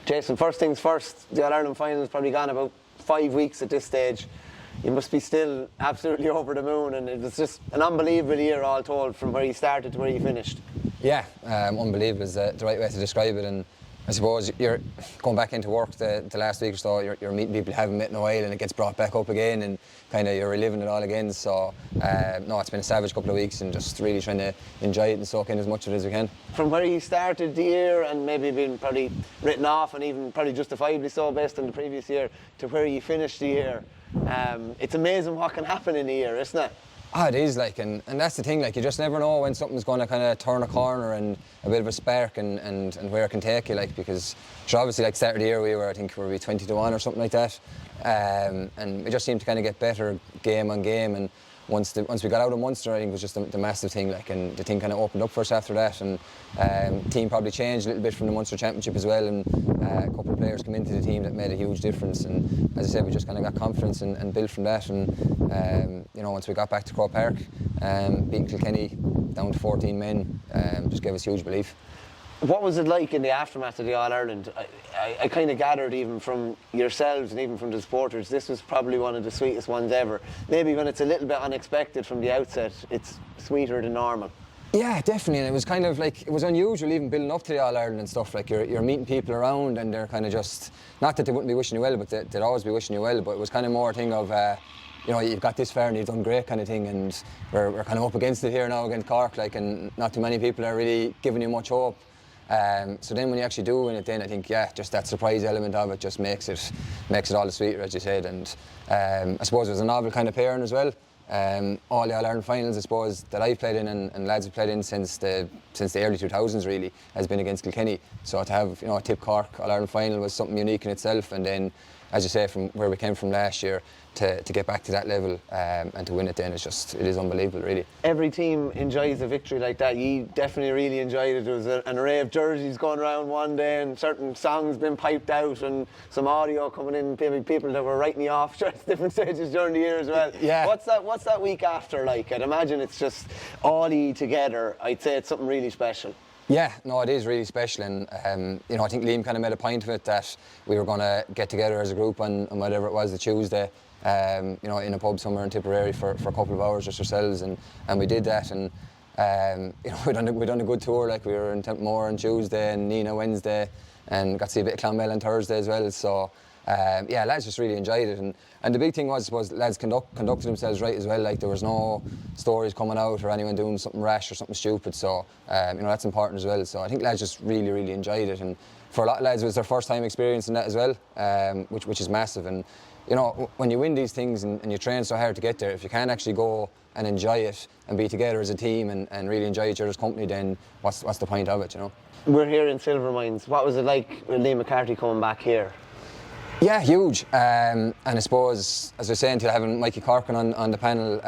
Jason, first things first, the All-Ireland final's probably gone about 5 weeks at this stage. You must be still absolutely over the moon, and it was just an unbelievable year all told, from where you started to where you finished. Yeah, unbelievable is the right way to describe it. And I suppose you're going back into work the last week or so, you're meeting people you haven't met in a while, and it gets brought back up again, and kind of you're reliving it all again. So no, it's been a savage couple of weeks, and just really trying to enjoy it and soak in as much of it as we can. From where you started the year, and maybe been probably written off, and even probably justifiably so based on the previous year, to where you finished the year, it's amazing what can happen in a year, isn't it? It is, like, and that's the thing, like, you just never know when something's going to kind of turn a corner and a bit of a spark and where it can take you, like, because sure, obviously, like, start of the year I think we were 20-1 or something like that, and we just seemed to kind of get better game on game, and once we got out of Munster, I think it was just the massive thing, like, and the thing kind of opened up for us after that, and the team probably changed a little bit from the Munster Championship as well, and a couple of players came into the team that made a huge difference, and as I said, we just kind of got confidence and built from that, and once we got back to Croke Park, beating Kilkenny down to 14 men, just gave us huge belief. What was it like in the aftermath of the All-Ireland? I kind of gathered, even from yourselves and even from the supporters, this was probably one of the sweetest ones ever. Maybe when it's a little bit unexpected from the outset, it's sweeter than normal. Yeah, definitely, and it was kind of like, it was unusual even building up to the All-Ireland and stuff, like you're meeting people around and they're kind of just, not that they wouldn't be wishing you well, but they'd always be wishing you well, but it was kind of more a thing of, you've got this far and you've done great kind of thing, and we're kind of up against it here now against Cork, like, and not too many people are really giving you much hope. So then when you actually do win it, then I think, just that surprise element of it just makes it all the sweeter, as you said. And I suppose it was a novel kind of pairing as well. All the All-Ireland finals, I suppose, that I've played in and lads have played in since the early 2000s really, has been against Kilkenny. So to have a Tip Cork All-Ireland final was something unique in itself. And then, as you say, from where we came from last year to get back to that level and to win it, then it is unbelievable, really. Every team enjoys a victory like that. You definitely really enjoyed it. There was an array of jerseys going around one day, and certain songs being piped out, and some audio coming in, maybe people that were writing you off at different stages during the year as well. Yeah. What's that week after like? I'd imagine it's just all together. I'd say it's something really special. Yeah, no, it is really special, and I think Liam kind of made a point of it that we were going to get together as a group on whatever it was, the Tuesday, in a pub somewhere in Tipperary for a couple of hours just ourselves, and we did that, and we done a good tour, like we were in Templemore on Tuesday and Nina Wednesday, and got to see a bit of Clonmel on Thursday as well, so lads just really enjoyed it, and the big thing was, I suppose, lads conducted themselves right as well, like there was no stories coming out or anyone doing something rash or something stupid, so that's important as well. So I think lads just really, really enjoyed it, and for a lot of lads it was their first time experiencing that as well, which is massive. And when you win these things and you train so hard to get there, if you can't actually go and enjoy it and be together as a team and really enjoy each other's company, then what's the point of it, We're here in Silvermines. What was it like with Liam McCarthy coming back here? Yeah, huge. And I suppose, as I was saying, to having Mikey Corkin on the panel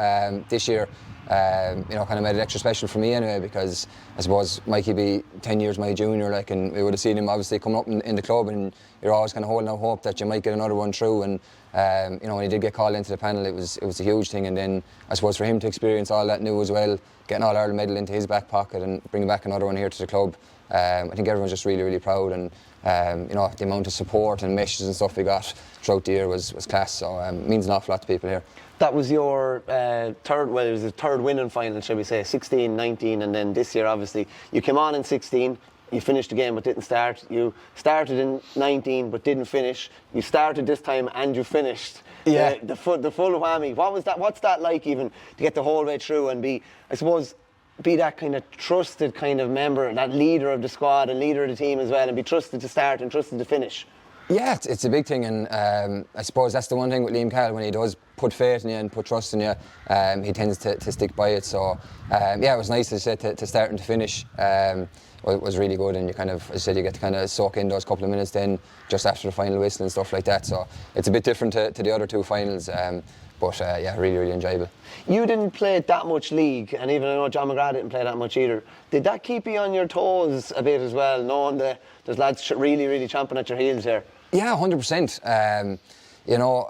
this year, kind of made it extra special for me anyway, because I suppose Mikey be 10 years my junior, like, and we would have seen him obviously coming up in the club, and you're always kind of holding out hope that you might get another one through. And when he did get called into the panel, it was a huge thing. And then I suppose for him to experience all that new as well, getting all Ireland medal into his back pocket and bringing back another one here to the club, I think everyone's just really, really proud, and the amount of support and messages and stuff we got throughout the year was class, so it means an awful lot to people here. That was your third winning final, shall we say, 16, 19, and then this year obviously you came on in 16, you finished the game but didn't start, you started in 19 but didn't finish, you started this time and you finished. Yeah. The full whammy. What's that like, even to get the whole way through and be that kind of trusted kind of member, that leader of the squad and leader of the team as well, and be trusted to start and trusted to finish? Yeah, it's a big thing, and I suppose that's the one thing with Liam Cahill, when he does put faith in you and put trust in you, he tends to stick by it. So it was nice, as I said, to start and to finish. It was really good, and you kind of, as I said, you get to kind of soak in those couple of minutes then just after the final whistle and stuff like that. So it's a bit different to the other two finals. But really, really enjoyable. You didn't play that much league, and even I know John McGrath didn't play that much either. Did that keep you on your toes a bit as well, knowing that there's lads really, really champing at your heels here? Yeah, 100%.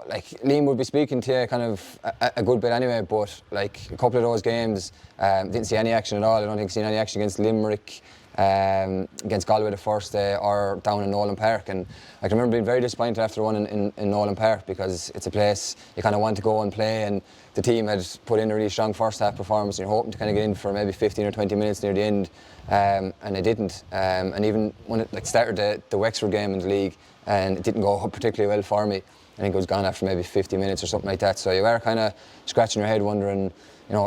Like Liam would be speaking to you kind of a good bit anyway, but like a couple of those games, didn't see any action at all. I don't think seen any action against Limerick, against Galway the first day, or down in Nolan Park. And I can remember being very disappointed after one in Nolan Park, because it's a place you kind of want to go and play, and the team had put in a really strong first half performance, and you're hoping to kind of get in for maybe 15 or 20 minutes near the end, and they didn't. And even when it started the Wexford game in the league, and it didn't go particularly well for me. I think it was gone after maybe 50 minutes or something like that. So you are kind of scratching your head, wondering,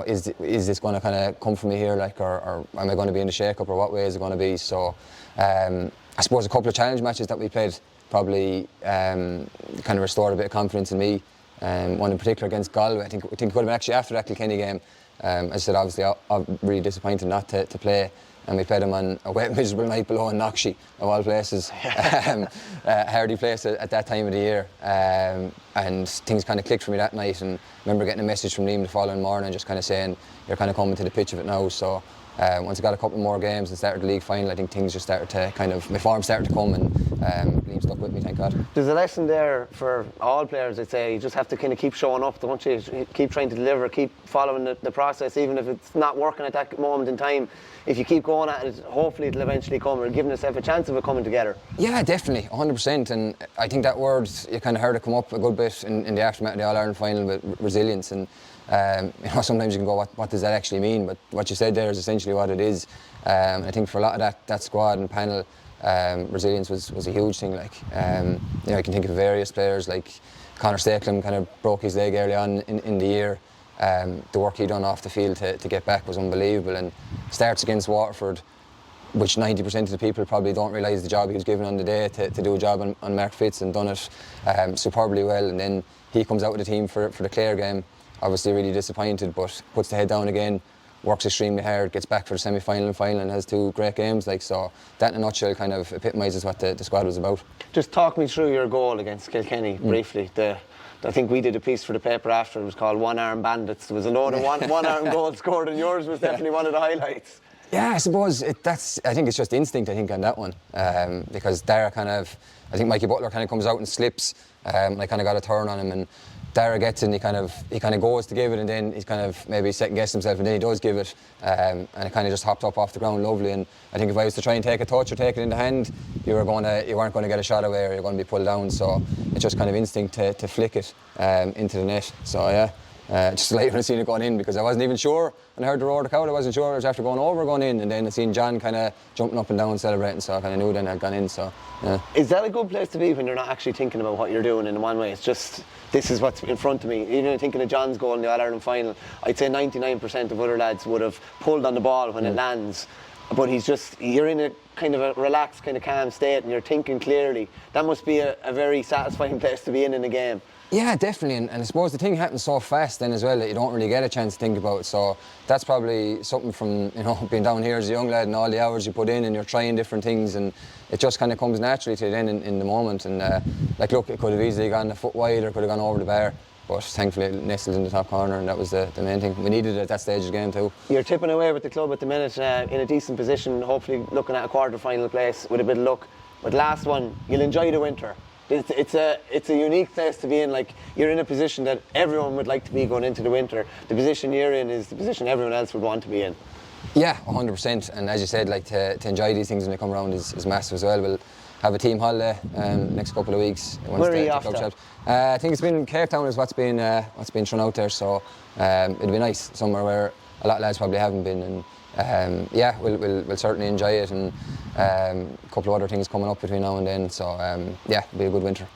is this going to kind of come from me here, like, or am I going to be in the shake-up, or what way is it going to be? So I suppose a couple of challenge matches that we played probably kind of restored a bit of confidence in me. One in particular against Galway, I think it could have been actually after that Kilkenny game. As I said, obviously I'm really disappointed not to play, and we played them on a wet, miserable night below in Knockshee, of all places. Hardy place at that time of the year, and things kind of clicked for me that night. And I remember getting a message from Liam the following morning, just kind of saying, you're kind of coming to the pitch of it now. So once I got a couple more games and started the league final, I think things just started to my form started to come, and Liam stuck with me, thank God. There's a lesson there for all players, I'd say. You just have to kind of keep showing up, don't you? Keep trying to deliver, keep following the process, even if it's not working at that moment in time. If you keep going at it, hopefully it'll eventually come, or giving yourself a chance of it coming together. Yeah, definitely, 100%. And I think that word, you kind of heard it come up a good bit in the aftermath of the All-Ireland final with resilience. And sometimes you can go, what does that actually mean? But what you said there is essentially what it is. I think for a lot of that squad and panel, resilience was a huge thing. Like, I can think of various players, like Conor Stakelum kind of broke his leg early on in the year. The work he done off the field to get back was unbelievable, and starts against Waterford, which 90% of the people probably don't realise the job he was given on the day to do a job on Mark Fitz, and done it superbly well. And then he comes out with the team for the Clare game, obviously really disappointed, but puts the head down again, works extremely hard, gets back for the semi-final and final, and has two great games. Like, so that in a nutshell kind of epitomises what the squad was about. Just talk me through your goal against Kilkenny briefly. I think we did a piece for the paper after, it was called One Arm Bandits. There was a load of one-arm goals scored, and yours was definitely one of the highlights. Yeah, I suppose I think it's just instinct, I think, on that one. Because Dara I think Mikey Butler kind of comes out and slips, and I kind of got a turn on him, and Dara gets it, and he kind of goes to give it, and then he's kind of maybe second-guessed himself, and then he does give it, and it kind of just hopped up off the ground lovely. And I think if I was to try and take a touch or take it in the hand, you weren't going to get a shot away, or you're going to be pulled down. So it's just kind of instinct to flick it into the net. So yeah. Just later when I seen it going in, because I wasn't even sure when I heard the roar of the crowd. I wasn't sure. I was after going over, going in, and then I seen John kind of jumping up and down celebrating, so I kind of knew then I'd gone in. So yeah. Is that a good place to be when you're not actually thinking about what you're doing in one way? It's just, this is what's in front of me. Even thinking of John's goal in the All-Ireland final, I'd say 99% of other lads would have pulled on the ball when it lands, but you're in a kind of a relaxed, kind of calm state, and you're thinking clearly. That must be a very satisfying place to be in a game. Yeah, definitely, and I suppose the thing happens so fast then as well that you don't really get a chance to think about it. So that's probably something from being down here as a young lad and all the hours you put in, and you're trying different things, and it just kind of comes naturally to you then in the moment. And look, it could have easily gone a foot wide, or could have gone over the bar, but thankfully it nestled in the top corner, and that was the main thing. We needed it at that stage of the game too. You're tipping away with the club at the minute, in a decent position, hopefully looking at a quarter-final place with a bit of luck. But last one, you'll enjoy the winter. It's a unique place to be in. Like, you're in a position that everyone would like to be going into the winter. The position you're in is the position everyone else would want to be in. Yeah, 100%. And as you said, like, to enjoy these things when they come around is massive as well. We'll have a team holiday next couple of weeks. Where are you off to? I think it's been Cape Town is what's been thrown out there. So it'll be nice, somewhere where a lot of lads probably haven't been. And we'll certainly enjoy it, and a couple of other things coming up between now and then. So it'll be a good winter.